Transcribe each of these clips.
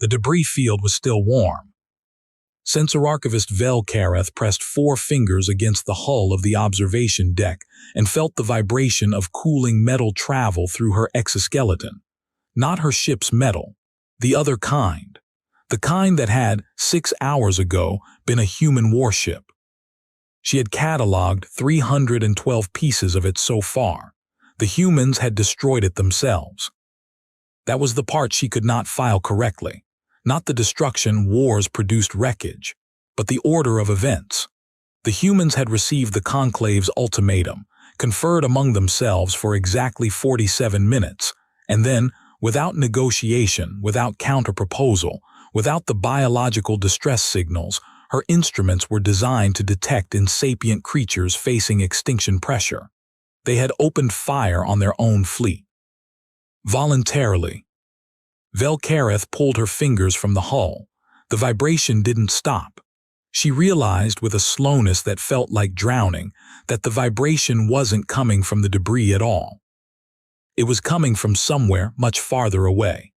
The debris field was still warm. Sensor Archivist Velkareth pressed 4 fingers against the hull of the observation deck and felt the vibration of cooling metal travel through her exoskeleton. Not her ship's metal, the other kind. The kind that had, 6 hours ago, been a human warship. She had cataloged 312 pieces of it so far. The humans had destroyed it themselves. That was the part she could not file correctly. Not the destruction wars produced wreckage, but the order of events. The humans had received the Conclave's ultimatum, conferred among themselves for exactly 47 minutes, and then, without negotiation, without counter-proposal, without the biological distress signals, her instruments were designed to detect insapient creatures facing extinction pressure. They had opened fire on their own fleet. Voluntarily. Velkareth pulled her fingers from the hull. The vibration didn't stop. She realized with a slowness that felt like drowning that the vibration wasn't coming from the debris at all. It was coming from somewhere much farther away.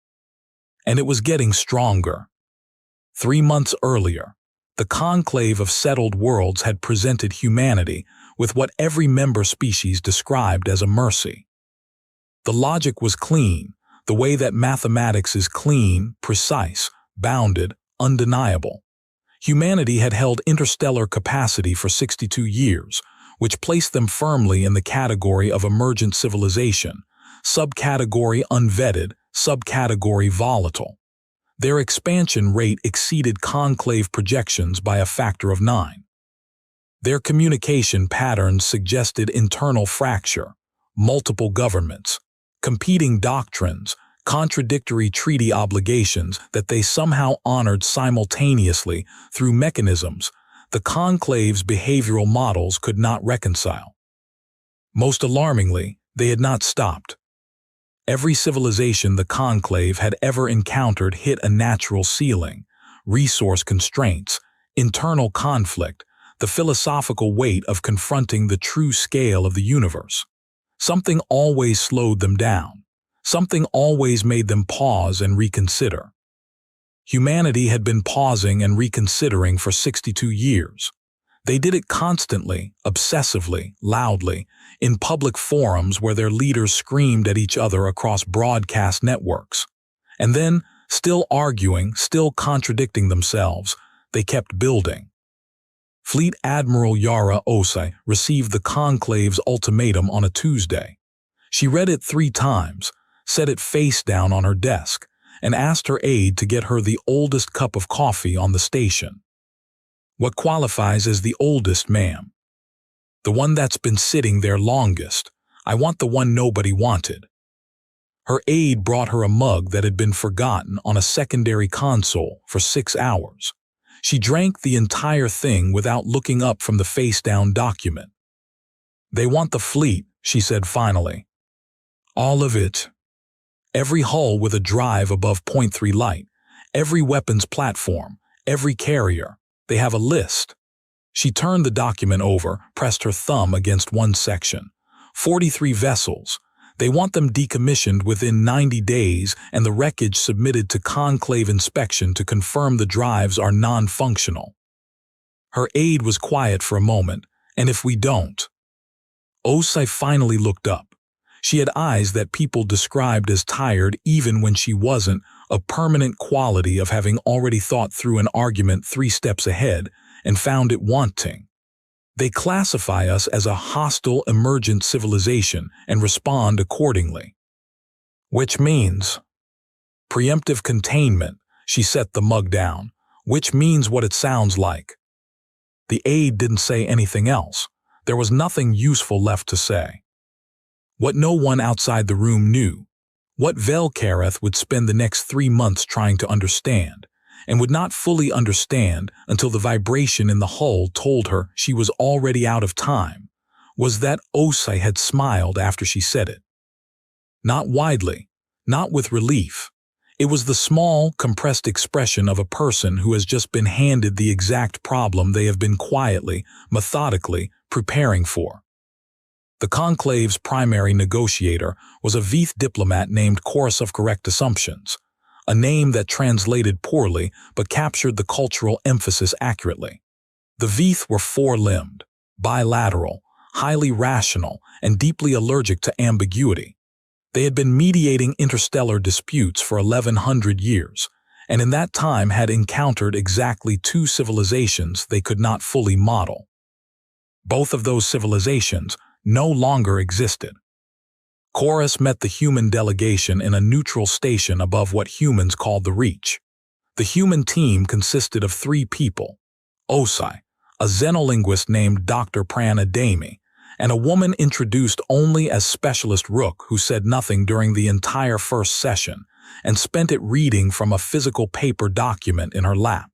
And it was getting stronger. 3 months earlier, the Conclave of Settled Worlds had presented humanity with what every member species described as a mercy. The logic was clean, the way that mathematics is clean, precise, bounded, undeniable. Humanity had held interstellar capacity for 62 years, which placed them firmly in the category of emergent civilization, subcategory unvetted, subcategory volatile. Their expansion rate exceeded Conclave projections by a factor of 9. Their communication patterns suggested internal fracture, multiple governments, competing doctrines, contradictory treaty obligations that they somehow honored simultaneously through mechanisms the Conclave's behavioral models could not reconcile. Most alarmingly, they had not stopped. Every civilization the Conclave had ever encountered hit a natural ceiling, resource constraints, internal conflict, the philosophical weight of confronting the true scale of the universe. Something always slowed them down. Something always made them pause and reconsider. Humanity had been pausing and reconsidering for 62 years. They did it constantly, obsessively, loudly, in public forums where their leaders screamed at each other across broadcast networks. And then, still arguing, still contradicting themselves, they kept building. Fleet Admiral Yara Osai received the Conclave's ultimatum on a Tuesday. She read it 3 times, set it face down on her desk, and asked her aide to get her the oldest cup of coffee on the station. What qualifies as the oldest, ma'am? The one that's been sitting there longest. I want the one nobody wanted. Her aide brought her a mug that had been forgotten on a secondary console for 6 hours. She drank the entire thing without looking up from the face-down document. They want the fleet, she said finally. All of it. Every hull with a drive above .3 light, every weapons platform, every carrier. They have a list. She turned the document over, pressed her thumb against one section. 43 vessels. They want them decommissioned within 90 days and the wreckage submitted to Conclave inspection to confirm the drives are non-functional. Her aide was quiet for a moment, and if we don't. Osai finally looked up. She had eyes that people described as tired even when she wasn't, a permanent quality of having already thought through an argument 3 steps ahead and found it wanting. They classify us as a hostile emergent civilization and respond accordingly. Which means preemptive containment. She set the mug down, which means what it sounds like. The aide didn't say anything else. There was nothing useful left to say. What no one outside the room knew, what Velkareth would spend the next 3 months trying to understand, and would not fully understand until the vibration in the hull told her she was already out of time, was that Osai had smiled after she said it. Not widely, not with relief. It was the small, compressed expression of a person who has just been handed the exact problem they have been quietly, methodically preparing for. The Conclave's primary negotiator was a Veeth diplomat named Chorus of Correct Assumptions, a name that translated poorly but captured the cultural emphasis accurately. The Veeth were four-limbed, bilateral, highly rational, and deeply allergic to ambiguity. They had been mediating interstellar disputes for 1,100 years, and in that time had encountered exactly two civilizations they could not fully model. Both of those civilizations no longer existed. Chorus met the human delegation in a neutral station above what humans called the Reach. The human team consisted of 3 people: Osai, a xenolinguist named Dr. Pran Adami, and a woman introduced only as Specialist Rook who said nothing during the entire first session and spent it reading from a physical paper document in her lap.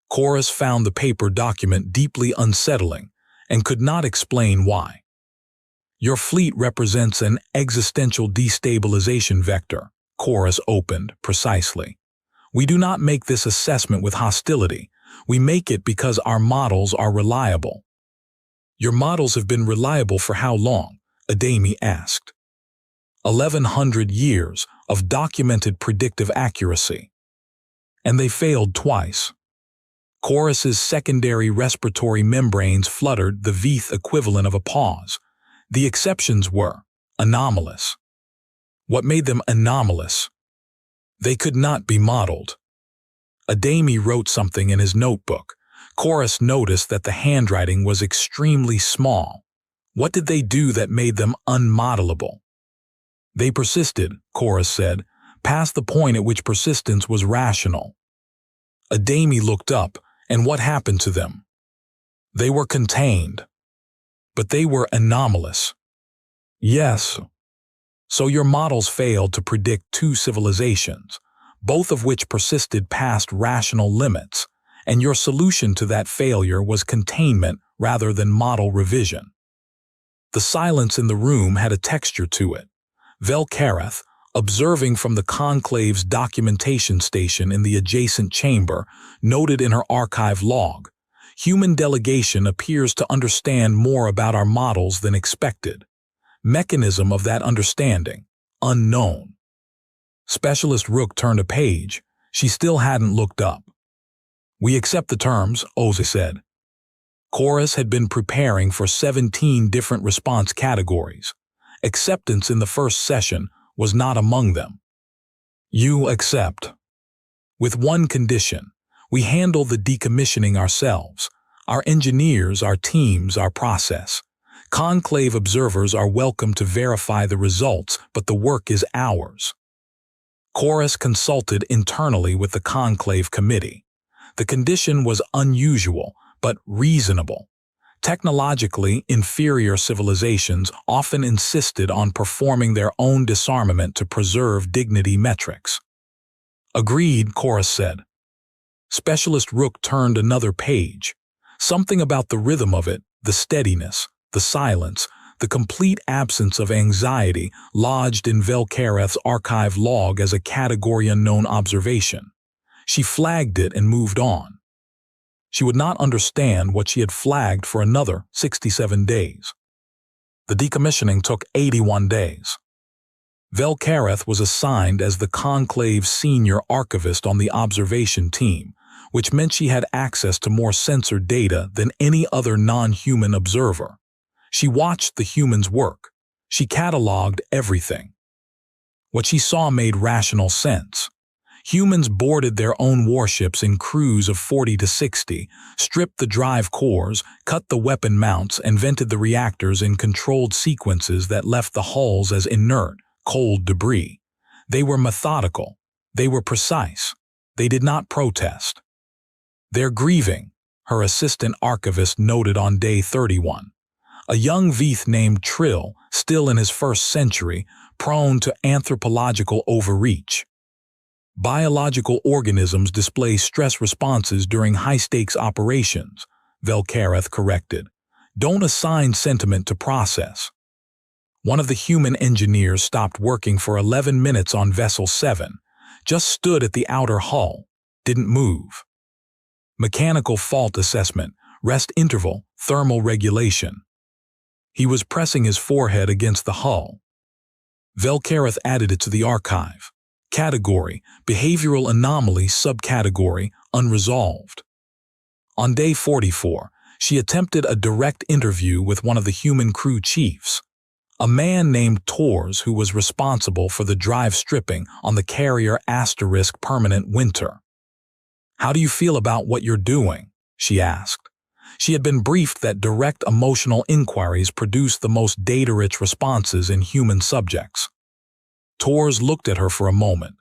Chorus found the paper document deeply unsettling and could not explain why. "Your fleet represents an existential destabilization vector," Chorus opened precisely. "We do not make this assessment with hostility. We make it because our models are reliable." "Your models have been reliable for how long?" Adami asked. 1,100 years of documented predictive accuracy. "And they failed twice." Chorus's secondary respiratory membranes fluttered, the Veeth equivalent of a pause. The exceptions were anomalous. What made them anomalous? They could not be modeled. Adami wrote something in his notebook. Chorus noticed that the handwriting was extremely small. What did they do that made them unmodelable? "They persisted," Chorus said, "past the point at which persistence was rational." Adami looked up, and what happened to them? "They were contained." "But they were anomalous." "Yes." "So your models failed to predict two civilizations, both of which persisted past rational limits, and your solution to that failure was containment rather than model revision." The silence in the room had a texture to it. Velkareth, observing from the Conclave's documentation station in the adjacent chamber, noted in her archive log, "Human delegation appears to understand more about our models than expected. Mechanism of that understanding, unknown." Specialist Rook turned a page. She still hadn't looked up. "We accept the terms," Oza said. Chorus had been preparing for 17 different response categories. Acceptance in the first session was not among them. "You accept. With one condition. We handle the decommissioning ourselves. Our engineers, our teams, our process. Conclave observers are welcome to verify the results, but the work is ours." Chorus consulted internally with the Conclave committee. The condition was unusual, but reasonable. Technologically inferior civilizations often insisted on performing their own disarmament to preserve dignity metrics. "Agreed," Chorus said. Specialist Rook turned another page. Something about the rhythm of it, the steadiness, the silence, the complete absence of anxiety lodged in Velkareth's archive log as a category unknown observation. She flagged it and moved on. She would not understand what she had flagged for another 67 days. The decommissioning took 81 days. Velkareth was assigned as the Conclave's senior archivist on the observation team, which meant she had access to more sensor data than any other non-human observer. She watched the humans work. She cataloged everything. What she saw made rational sense. Humans boarded their own warships in crews of 40 to 60, stripped the drive cores, cut the weapon mounts, and vented the reactors in controlled sequences that left the hulls as inert, cold debris. They were methodical. They were precise. They did not protest. "They're grieving," her assistant archivist noted on day 31. A young Veeth named Trill, still in his first century, prone to anthropological overreach. "Biological organisms display stress responses during high-stakes operations," Velkareth corrected. "Don't assign sentiment to process." One of the human engineers stopped working for 11 minutes on Vessel 7, just stood at the outer hull, didn't move. Mechanical fault assessment, rest interval, thermal regulation. He was pressing his forehead against the hull. Velkareth added it to the archive. Category: Behavioral Anomaly. Subcategory: Unresolved. On day 44, she attempted a direct interview with one of the human crew chiefs, a man named Tors, who was responsible for the drive stripping on the carrier * Permanent Winter. "How do you feel about what you're doing?" she asked. She had been briefed that direct emotional inquiries produce the most data-rich responses in human subjects. Tors looked at her for a moment.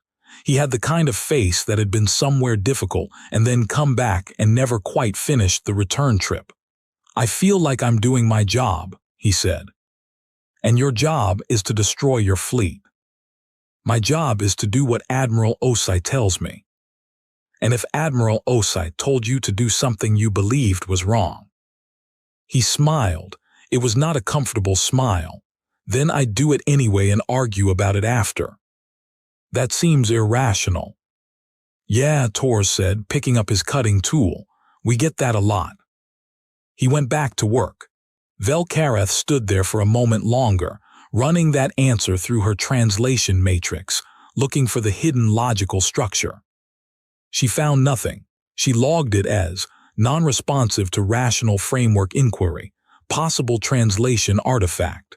He had the kind of face that had been somewhere difficult and then come back and never quite finished the return trip. "I feel like I'm doing my job," he said. "And your job is to destroy your fleet." "My job is to do what Admiral Osai tells me." "And if Admiral Osai told you to do something you believed was wrong?" He smiled. It was not a comfortable smile. "Then I'd do it anyway and argue about it after." "That seems irrational." "Yeah," Tors said, picking up his cutting tool. "We get that a lot." He went back to work. Velkareth stood there for a moment longer, running that answer through her translation matrix, looking for the hidden logical structure. She found nothing. She logged it as non-responsive to rational framework inquiry, possible translation artifact.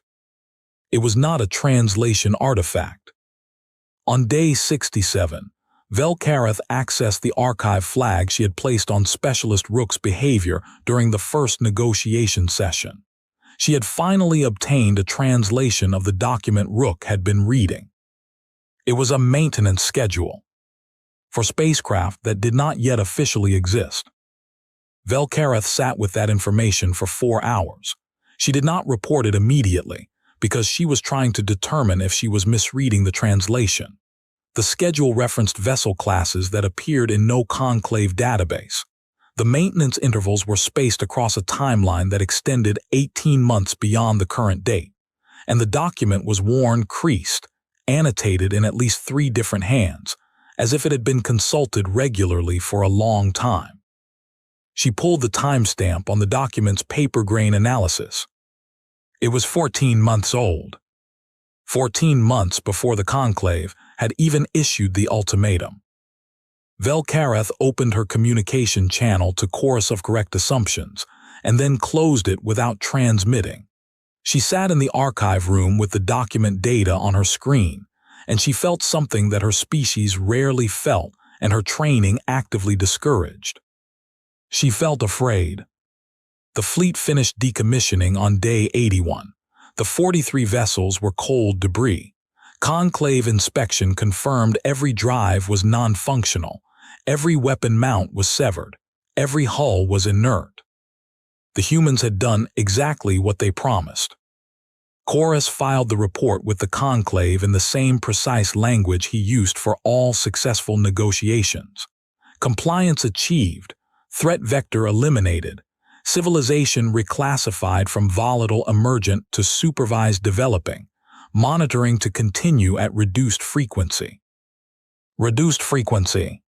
It was not a translation artifact. On day 67, Velkareth accessed the archive flag she had placed on Specialist Rook's behavior during the first negotiation session. She had finally obtained a translation of the document Rook had been reading. It was a maintenance schedule for spacecraft that did not yet officially exist. Velkareth sat with that information for 4 hours. She did not report it immediately, because she was trying to determine if she was misreading the translation. The schedule referenced vessel classes that appeared in no conclave database. The maintenance intervals were spaced across a timeline that extended 18 months beyond the current date, and the document was worn creased, annotated in at least 3 different hands, as if it had been consulted regularly for a long time. She pulled the timestamp on the document's paper grain analysis. It was 14 months old. 14 months before the conclave had even issued the ultimatum. Velkareth opened her communication channel to Chorus of Correct Assumptions, and then closed it without transmitting. She sat in the archive room with the document data on her screen, and she felt something that her species rarely felt and her training actively discouraged. She felt afraid. The fleet finished decommissioning on day 81. The 43 vessels were cold debris. Conclave inspection confirmed every drive was non-functional, every weapon mount was severed, every hull was inert. The humans had done exactly what they promised. Chorus filed the report with the conclave in the same precise language he used for all successful negotiations. Compliance achieved, threat vector eliminated, civilization reclassified from volatile emergent to supervised developing, monitoring to continue at reduced frequency. Reduced frequency.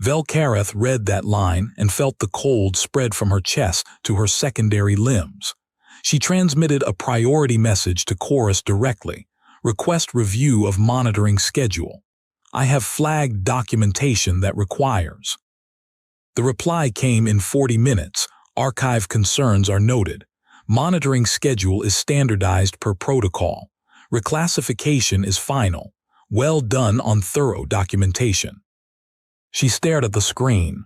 Velkareth read that line and felt the cold spread from her chest to her secondary limbs. She transmitted a priority message to Chorus directly. Request review of monitoring schedule. I have flagged documentation that requires. The reply came in 40 minutes. Archive concerns are noted. Monitoring schedule is standardized per protocol. Reclassification is final. Well done on thorough documentation. She stared at the screen.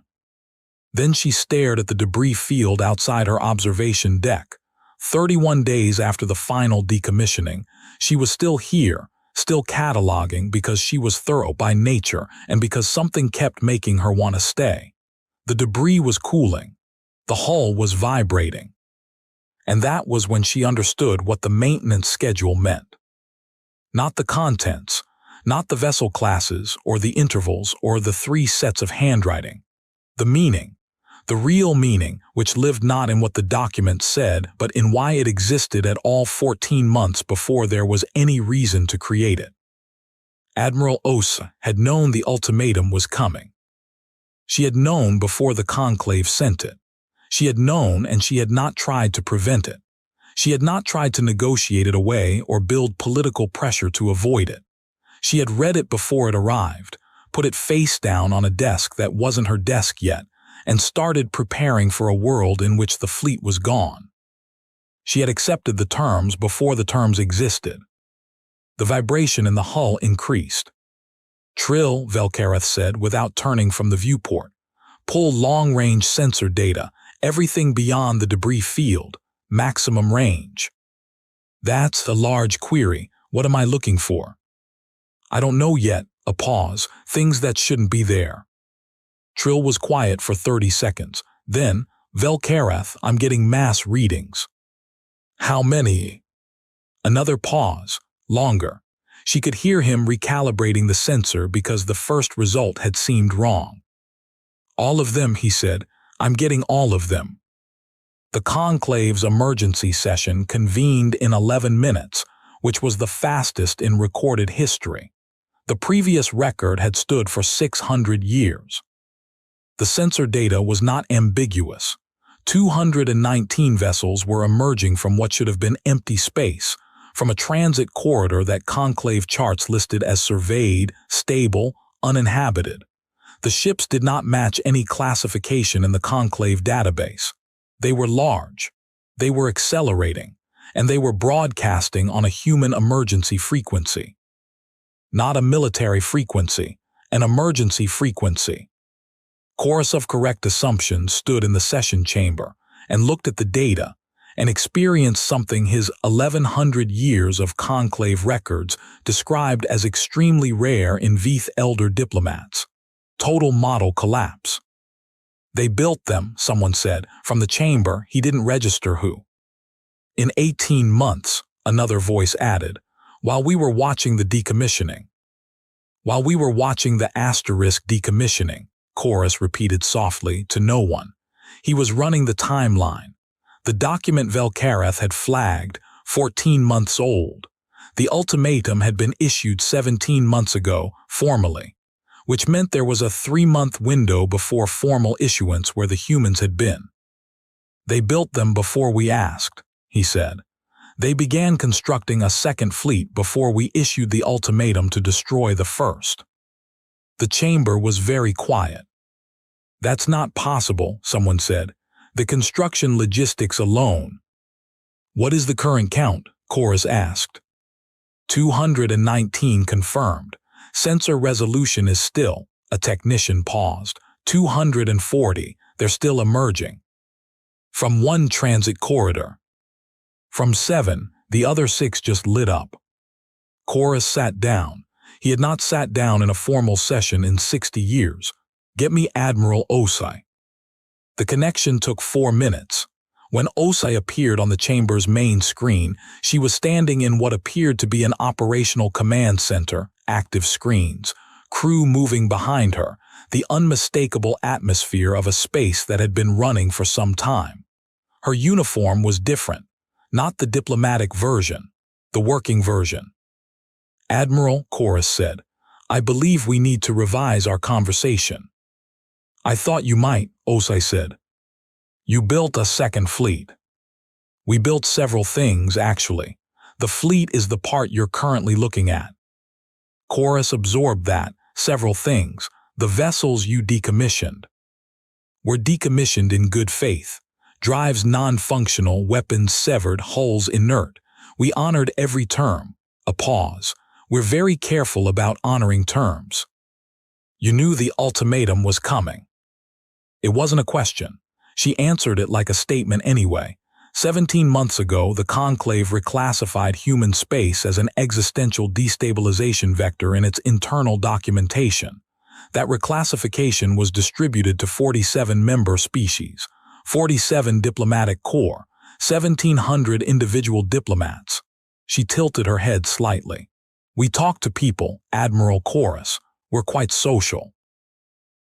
Then she stared at the debris field outside her observation deck. 31 days after the final decommissioning, she was still here, still cataloging because she was thorough by nature and because something kept making her want to stay. The debris was cooling. The hull was vibrating. And that was when she understood what the maintenance schedule meant. Not the contents, not the vessel classes or the intervals or the 3 sets of handwriting. The meaning. The real meaning, which lived not in what the document said, but in why it existed at all 14 months before there was any reason to create it. Admiral Osa had known the ultimatum was coming. She had known before the conclave sent it. She had known, and she had not tried to prevent it. She had not tried to negotiate it away or build political pressure to avoid it. She had read it before it arrived, put it face down on a desk that wasn't her desk yet, and started preparing for a world in which the fleet was gone. She had accepted the terms before the terms existed. The vibration in the hull increased. "Trill," Velkareth said without turning from the viewport. "Pull long-range sensor data, everything beyond the debris field, maximum range." "That's a large query. What am I looking for?" "I don't know yet." A pause. "Things that shouldn't be there." Trill was quiet for 30 seconds. Then, "Velkareth, I'm getting mass readings." "How many?" Another pause. Longer. She could hear him recalibrating the sensor because the first result had seemed wrong. "All of them," he said. "I'm getting all of them." The Conclave's emergency session convened in 11 minutes, which was the fastest in recorded history. The previous record had stood for 600 years. The sensor data was not ambiguous. 219 vessels were emerging from what should have been empty space, from a transit corridor that Conclave charts listed as surveyed, stable, uninhabited. The ships did not match any classification in the Conclave database. They were large, they were accelerating, and they were broadcasting on a human emergency frequency. Not a military frequency, an emergency frequency. Chorus of correct assumptions stood in the session chamber and looked at the data and experienced something his 1100 years of Conclave records described as extremely rare in Veith elder diplomats. Total model collapse. "They built them," someone said. From the chamber, he didn't register who. "In 18 months, another voice added, "while we were watching the decommissioning." "While we were watching the asterisk decommissioning," Chorus repeated softly to no one. He was running the timeline. The document Velkareth had flagged, 14 months old. The ultimatum had been issued 17 months ago, formally, which meant there was a 3-month window before formal issuance where the humans had been. "They built them before we asked," he said. "They began constructing a second fleet before we issued the ultimatum to destroy the first." The chamber was very quiet. "That's not possible," someone said. "The construction logistics alone." "What is the current count?" Chorus asked. 219 confirmed. "Sensor resolution is still," a technician paused. 240, they're still emerging. "From one transit corridor." "From 7, the other 6 just lit up." Chorus sat down. He had not sat down in a formal session in 60 years. "Get me Admiral Osai." The connection took 4 minutes. When Osai appeared on the chamber's main screen, she was standing in what appeared to be an operational command center, active screens, crew moving behind her, the unmistakable atmosphere of a space that had been running for some time. Her uniform was different, not the diplomatic version, the working version. "Admiral," Chorus said, "I believe we need to revise our conversation." "I thought you might," Osai said. "You built a second fleet." "We built several things, actually. The fleet is the part you're currently looking at." Chorus absorbed that, several things, the vessels you decommissioned. "Were decommissioned in good faith. Drives non-functional, weapons severed, hulls inert. We honored every term." A pause. "We're very careful about honoring terms." "You knew the ultimatum was coming." It wasn't a question. She answered it like a statement anyway. 17 months ago, the Conclave reclassified human space as an existential destabilization vector in its internal documentation. That reclassification was distributed to 47 member species, 47 diplomatic corps, 1,700 individual diplomats. She tilted her head slightly. "We talk to people, Admiral Chorus. We're quite social.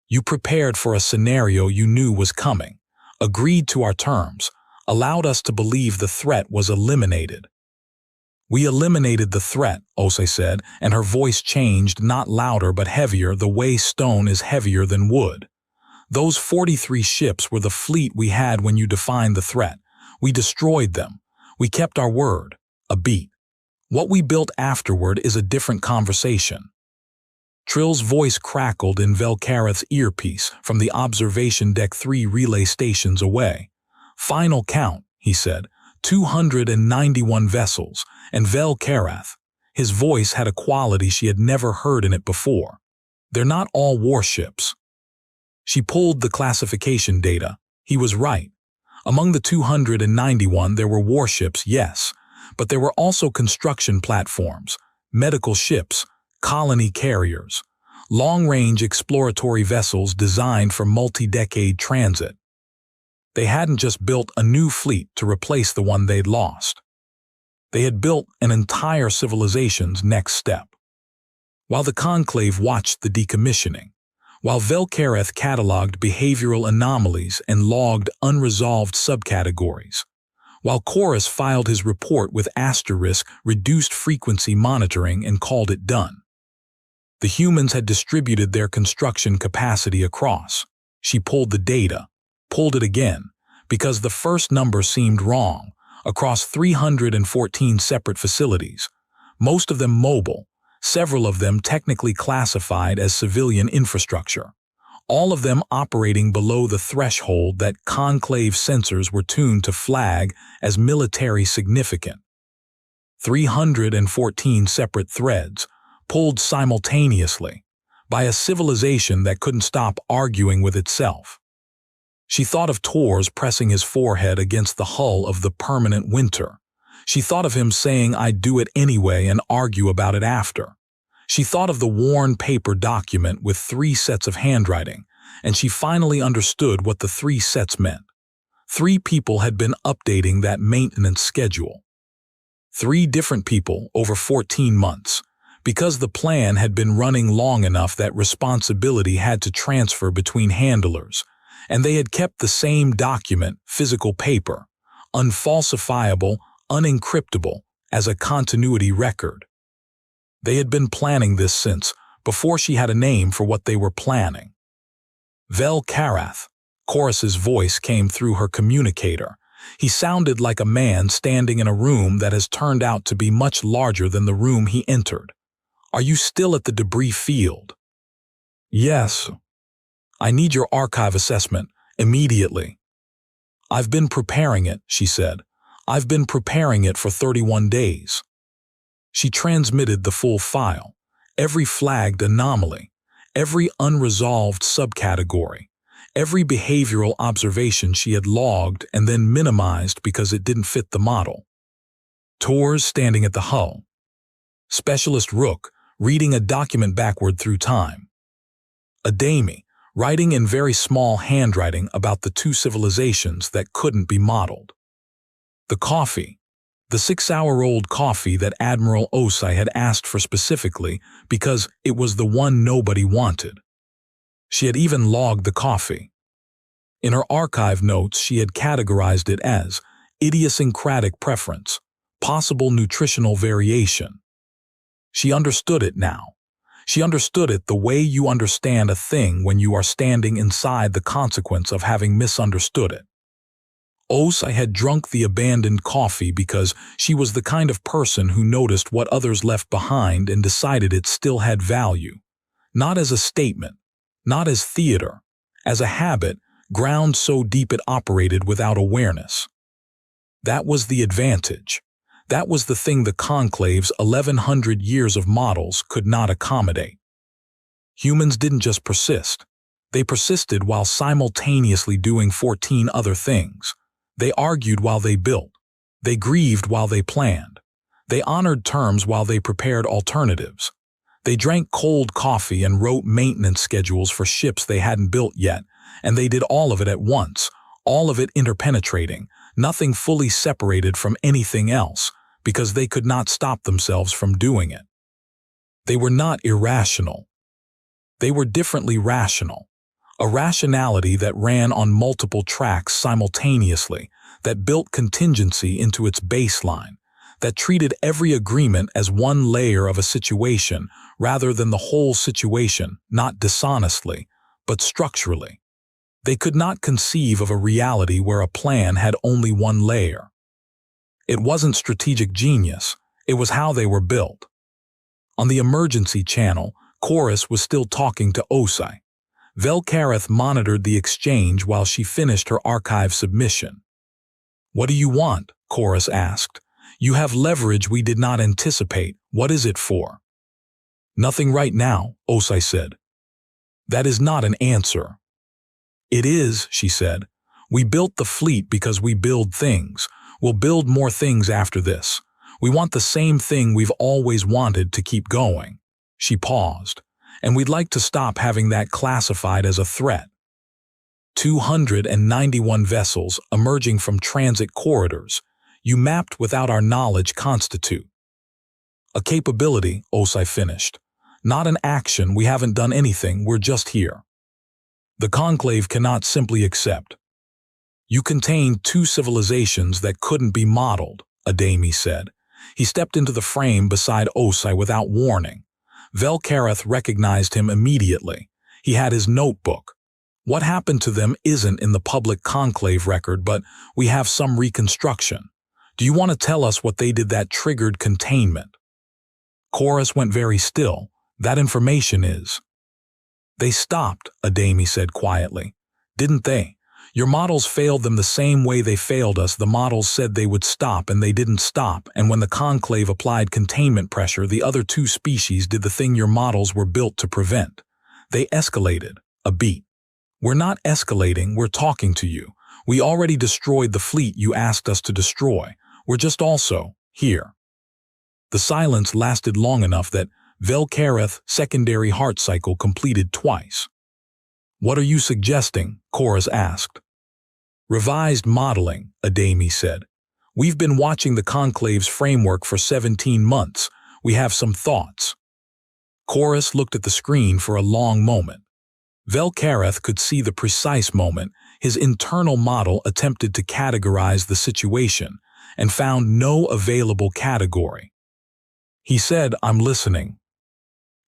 You prepared for a scenario you knew was coming, agreed to our terms, allowed us to believe the threat was eliminated." "We eliminated the threat," Osei said, and her voice changed, not louder but heavier, the way stone is heavier than wood. "Those 43 ships were the fleet we had when you defined the threat. We destroyed them. We kept our word. A beat. What we built afterward is a different conversation." Trill's voice crackled in Velkareth's earpiece from the observation deck 3 relay stations away. "Final count," he said. 291 vessels, and Velkareth. His voice had a quality she had never heard in it before. "They're not all warships." She pulled the classification data. He was right. Among the 291 there were warships, yes, but there were also construction platforms, medical ships, colony carriers, long-range exploratory vessels designed for multi-decade transit. They hadn't just built a new fleet to replace the one they'd lost. They had built an entire civilization's next step. While the Conclave watched the decommissioning, while Velkareth cataloged behavioral anomalies and logged unresolved subcategories, while Chorus filed his report with asterisk reduced frequency monitoring and called it done. The humans had distributed their construction capacity across. She pulled the data, pulled it again, because the first number seemed wrong, across 314 separate facilities, most of them mobile, several of them technically classified as civilian infrastructure, all of them operating below the threshold that Conclave sensors were tuned to flag as military significant. 314 separate threads, pulled simultaneously, by a civilization that couldn't stop arguing with itself. She thought of Tors pressing his forehead against the hull of the Permanent Winter. She thought of him saying, "I'd do it anyway," and argue about it after. She thought of the worn paper document with 3 sets of handwriting, and she finally understood what the 3 sets meant. 3 people had been updating that maintenance schedule. 3 different people over 14 months, because the plan had been running long enough that responsibility had to transfer between handlers, and they had kept the same document, physical paper, unfalsifiable, unencryptable, as a continuity record. They had been planning this since before she had a name for what they were planning. Velkareth. Chorus's voice came through her communicator. He sounded like a man standing in a room that has turned out to be much larger than the room he entered. "Are you still at the debris field?" "Yes." "I need your archive assessment, immediately." "I've been preparing it," she said. "I've been preparing it for 31 days. She transmitted the full file, every flagged anomaly, every unresolved subcategory, every behavioral observation she had logged and then minimized because it didn't fit the model. Tors standing at the hull. Specialist Rook reading a document backward through time. Adami writing in very small handwriting about the 2 civilizations that couldn't be modeled. The coffee. The 6-hour-old coffee that Admiral Osai had asked for specifically because it was the one nobody wanted. She had even logged the coffee. In her archive notes, she had categorized it as idiosyncratic preference, possible nutritional variation. She understood it now. She understood it the way you understand a thing when you are standing inside the consequence of having misunderstood it. Osai had drunk the abandoned coffee because she was the kind of person who noticed what others left behind and decided it still had value. Not as a statement, not as theater, as a habit, ground so deep it operated without awareness. That was the advantage. That was the thing the Conclave's 1100 years of models could not accommodate. Humans didn't just persist. They persisted while simultaneously doing 14 other things. They argued while they built. They grieved while they planned. They honored terms while they prepared alternatives. They drank cold coffee and wrote maintenance schedules for ships they hadn't built yet, and they did all of it at once, all of it interpenetrating, nothing fully separated from anything else, because they could not stop themselves from doing it. They were not irrational. They were differently rational. A rationality that ran on multiple tracks simultaneously, that built contingency into its baseline, that treated every agreement as one layer of a situation rather than the whole situation, not dishonestly, but structurally. They could not conceive of a reality where a plan had only one layer. It wasn't strategic genius, it was how they were built. On the emergency channel, Chorus was still talking to Osai. Velkareth monitored the exchange while she finished her archive submission. "What do you want?" Chorus asked. "You have leverage we did not anticipate. What is it for?" "Nothing right now," Osai said. "That is not an answer." "It is," she said. "We built the fleet because we build things. We'll build more things after this. We want the same thing we've always wanted to keep going." She paused. "And we'd like to stop having that classified as a threat." 291 vessels emerging from transit corridors, you mapped without our knowledge constitute. "A capability," Osai finished. "Not an action. We haven't done anything. We're just here." "The Conclave cannot simply accept." "You contained two civilizations that couldn't be modeled," Adami said. He stepped into the frame beside Osai without warning. Velkareth recognized him immediately. He had his notebook. "What happened to them isn't in the public Conclave record, but we have some reconstruction. Do you want to tell us what they did that triggered containment?" Chorus went very still. "That information is—" "They stopped," Adami said quietly. "Didn't they? Your models failed them the same way they failed us. The models said they would stop and they didn't stop, and when the Conclave applied containment pressure, the other two species did the thing your models were built to prevent. They escalated. A beat. We're not escalating, we're talking to you. We already destroyed the fleet you asked us to destroy. We're just also here." The silence lasted long enough that Velkareth's secondary heart cycle completed twice. "What are you suggesting?" Chorus asked. "Revised modeling," Adami said. "We've been watching the Conclave's framework for 17 months. We have some thoughts." Chorus looked at the screen for a long moment. Velkareth could see the precise moment his internal model attempted to categorize the situation and found no available category. He said, "I'm listening."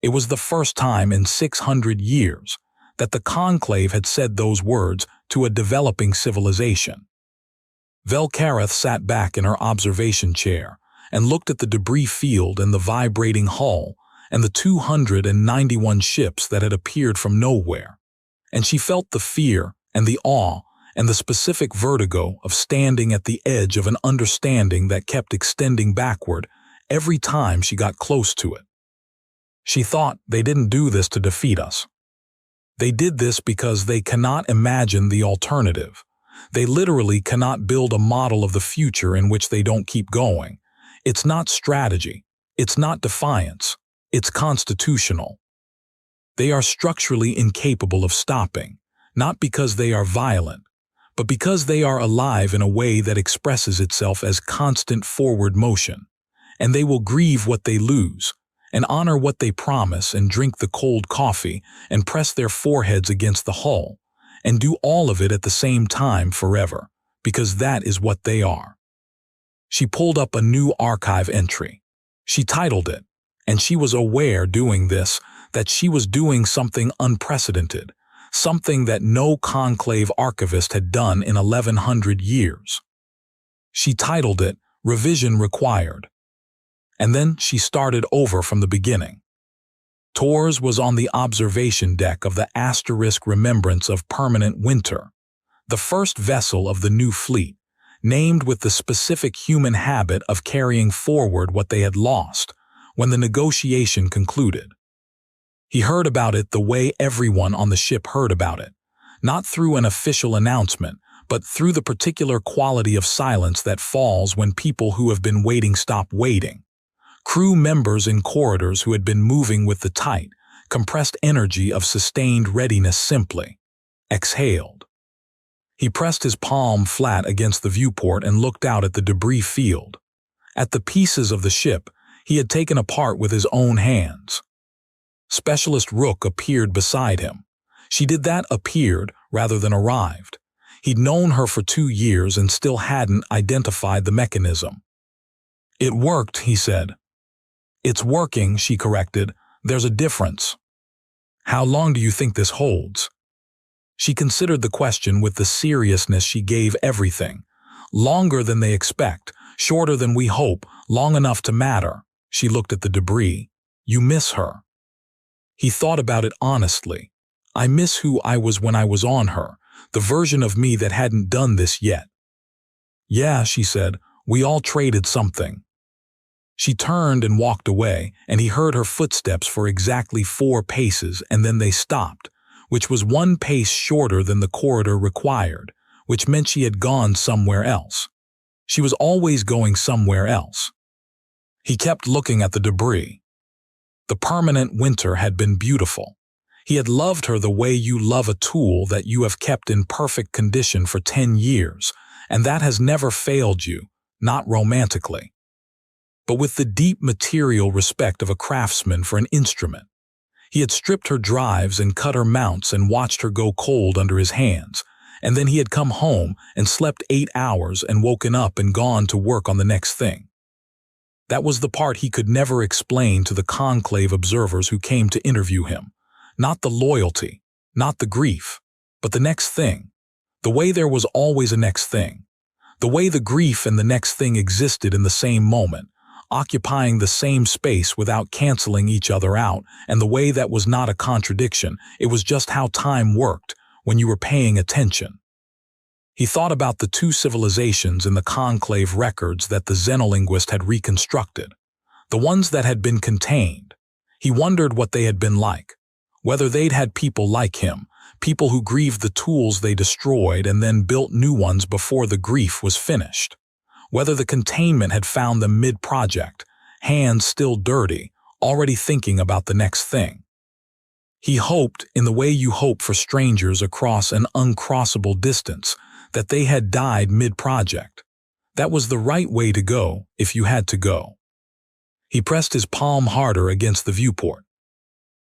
It was the first time in 600 years that the Conclave had said those words to a developing civilization. Velkareth sat back in her observation chair and looked at the debris field and the vibrating hull and the 291 ships that had appeared from nowhere, and she felt the fear and the awe and the specific vertigo of standing at the edge of an understanding that kept extending backward every time she got close to it. She thought, they didn't do this to defeat us. They did this because they cannot imagine the alternative. They literally cannot build a model of the future in which they don't keep going. It's not strategy. It's not defiance. It's constitutional. They are structurally incapable of stopping, not because they are violent, but because they are alive in a way that expresses itself as constant forward motion. And they will grieve what they lose, and honor what they promise, and drink the cold coffee, and press their foreheads against the hull, and do all of it at the same time forever, because that is what they are. She pulled up a new archive entry. She titled it, and she was aware doing this that she was doing something unprecedented, something that no Conclave archivist had done in 1100 years. She titled it, Revision Required. And then she started over from the beginning. Tors was on the observation deck of the Asterisk Remembrance of Permanent Winter, the first vessel of the new fleet, named with the specific human habit of carrying forward what they had lost when the negotiation concluded. He heard about it the way everyone on the ship heard about it, not through an official announcement, but through the particular quality of silence that falls when people who have been waiting stop waiting. Crew members in corridors who had been moving with the tight, compressed energy of sustained readiness simply exhaled. He pressed his palm flat against the viewport and looked out at the debris field, at the pieces of the ship he had taken apart with his own hands. Specialist Rook appeared beside him. She did that appeared rather than arrived. He'd known her for 2 years and still hadn't identified the mechanism. "It worked," he said. "It's working," she corrected. "There's a difference." "How long do you think this holds?" She considered the question with the seriousness she gave everything. "Longer than they expect, shorter than we hope, long enough to matter." She looked at the debris. "You miss her." He thought about it honestly. I miss who I was when I was on her, the version of me that hadn't done this yet. Yeah, she said, we all traded something. She turned and walked away, and he heard her footsteps for exactly 4 paces, and then they stopped, which was 1 pace shorter than the corridor required, which meant she had gone somewhere else. She was always going somewhere else. He kept looking at the debris. The permanent winter had been beautiful. He had loved her the way you love a tool that you have kept in perfect condition for 10 years, and that has never failed you, not romantically, but with the deep material respect of a craftsman for an instrument. He had stripped her drives and cut her mounts and watched her go cold under his hands, and then he had come home and slept 8 hours and woken up and gone to work on the next thing. That was the part he could never explain to the conclave observers who came to interview him. Not the loyalty, not the grief, but the next thing. The way there was always a next thing. The way the grief and the next thing existed in the same moment, occupying the same space without canceling each other out, and the way that was not a contradiction, it was just how time worked when you were paying attention. He thought about the 2 civilizations in the conclave records that the xenolinguist had reconstructed, the ones that had been contained. He wondered what they had been like, whether they'd had people like him, people who grieved the tools they destroyed and then built new ones before the grief was finished. Whether the containment had found them mid-project, hands still dirty, already thinking about the next thing. He hoped, in the way you hope for strangers across an uncrossable distance, that they had died mid-project. That was the right way to go if you had to go. He pressed his palm harder against the viewport.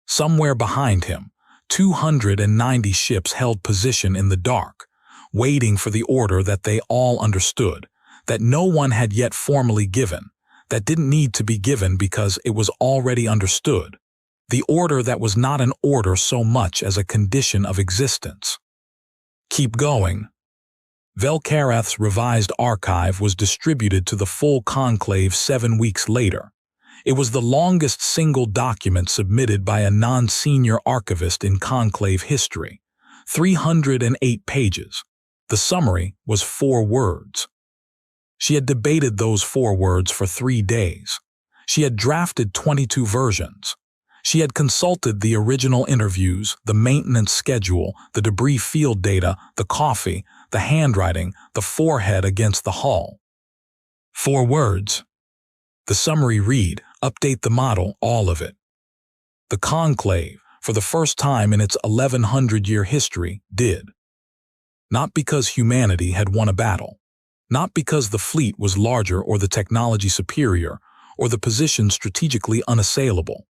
Somewhere behind him, 290 ships held position in the dark, waiting for the order that they all understood, that no one had yet formally given, that didn't need to be given because it was already understood, the order that was not an order so much as a condition of existence. Keep going. Vel'Karath's revised archive was distributed to the full conclave 7 weeks later. It was the longest single document submitted by a non-senior archivist in conclave history, 308 pages. The summary was 4 words. She had debated those 4 words for 3 days. She had drafted 22 versions. She had consulted the original interviews, the maintenance schedule, the debris field data, the coffee, the handwriting, the forehead against the hull. 4 words. The summary read, update the model, all of it. The conclave, for the first time in its 1100-year history, did. Not because humanity had won a battle. Not because the fleet was larger or the technology superior or the position strategically unassailable,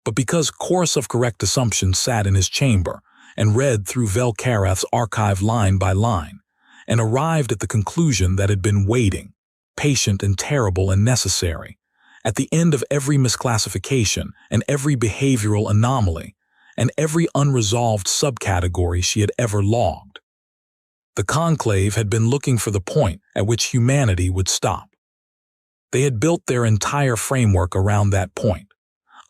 but because Chorus of Correct Assumptions sat in his chamber and read through Vel'Karath's archive line by line and arrived at the conclusion that had been waiting, patient and terrible and necessary, at the end of every misclassification and every behavioral anomaly and every unresolved subcategory she had ever logged. The conclave had been looking for the point at which humanity would stop. They had built their entire framework around that point.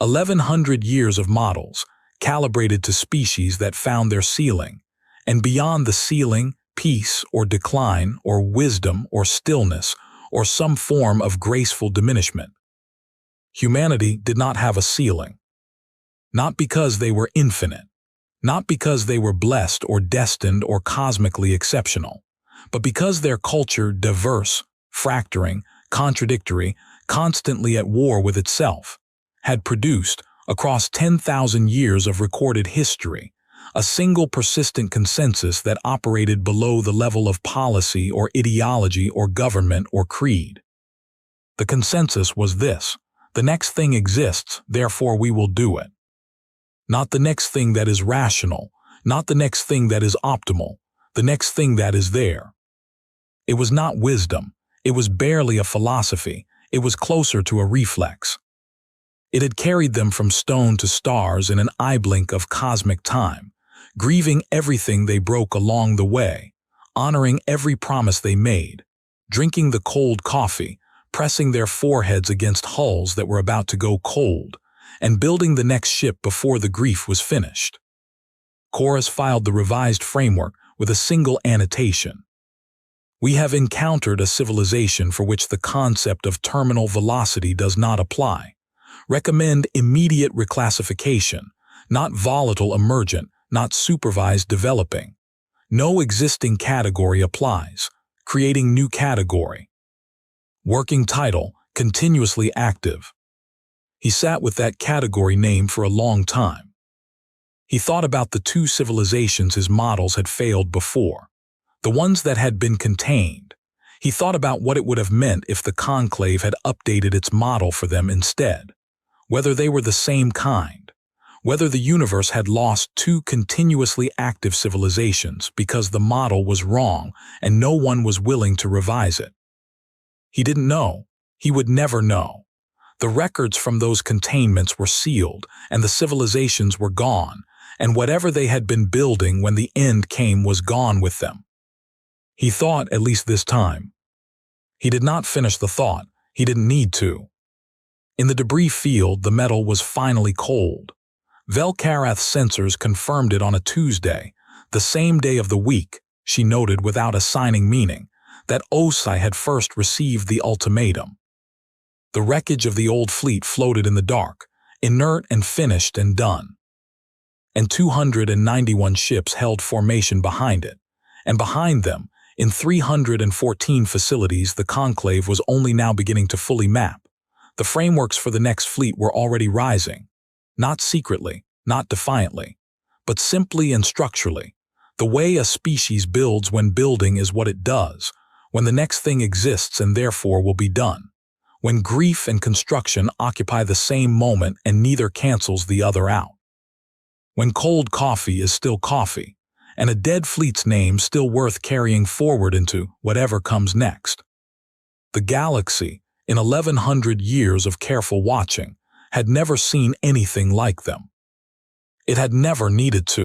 1,100 years of models, calibrated to species that found their ceiling, and beyond the ceiling, peace or decline or wisdom or stillness or some form of graceful diminishment. Humanity did not have a ceiling. Not because they were infinite, not because they were blessed or destined or cosmically exceptional, but because their culture, diverse, fracturing, contradictory, constantly at war with itself, had produced, across 10,000 years of recorded history, a single persistent consensus that operated below the level of policy or ideology or government or creed. The consensus was this: the next thing exists, therefore we will do it. Not the next thing that is rational, not the next thing that is optimal, the next thing that is there. It was not wisdom, it was barely a philosophy, it was closer to a reflex. It had carried them from stone to stars in an eye blink of cosmic time, grieving everything they broke along the way, honoring every promise they made, drinking the cold coffee, pressing their foreheads against hulls that were about to go cold, and building the next ship before the grief was finished. Chorus filed the revised framework with a single annotation. We have encountered a civilization for which the concept of terminal velocity does not apply. Recommend immediate reclassification, not volatile emergent, not supervised developing. No existing category applies. Creating new category. Working title, continuously active. He sat with that category name for a long time. He thought about the two civilizations his models had failed before, the ones that had been contained. He thought about what it would have meant if the Conclave had updated its model for them instead, whether they were the same kind, whether the universe had lost two continuously active civilizations because the model was wrong and no one was willing to revise it. He didn't know. He would never know. The records from those containments were sealed, and the civilizations were gone, and whatever they had been building when the end came was gone with them. He thought, at least this time. He did not finish the thought. He didn't need to. In the debris field, the metal was finally cold. Velkarath's sensors confirmed it on a Tuesday, the same day of the week, she noted without assigning meaning, that Osai had first received the ultimatum. The wreckage of the old fleet floated in the dark, inert and finished and done. And 291 ships held formation behind it, and behind them, in 314 facilities, the Conclave was only now beginning to fully map. The frameworks for the next fleet were already rising, not secretly, not defiantly, but simply and structurally. The way a species builds when building is what it does, when the next thing exists and therefore will be done. When grief and construction occupy the same moment and neither cancels the other out. When cold coffee is still coffee, and a dead fleet's name still worth carrying forward into whatever comes next. The galaxy, in 1100 years of careful watching, had never seen anything like them. It had never needed to.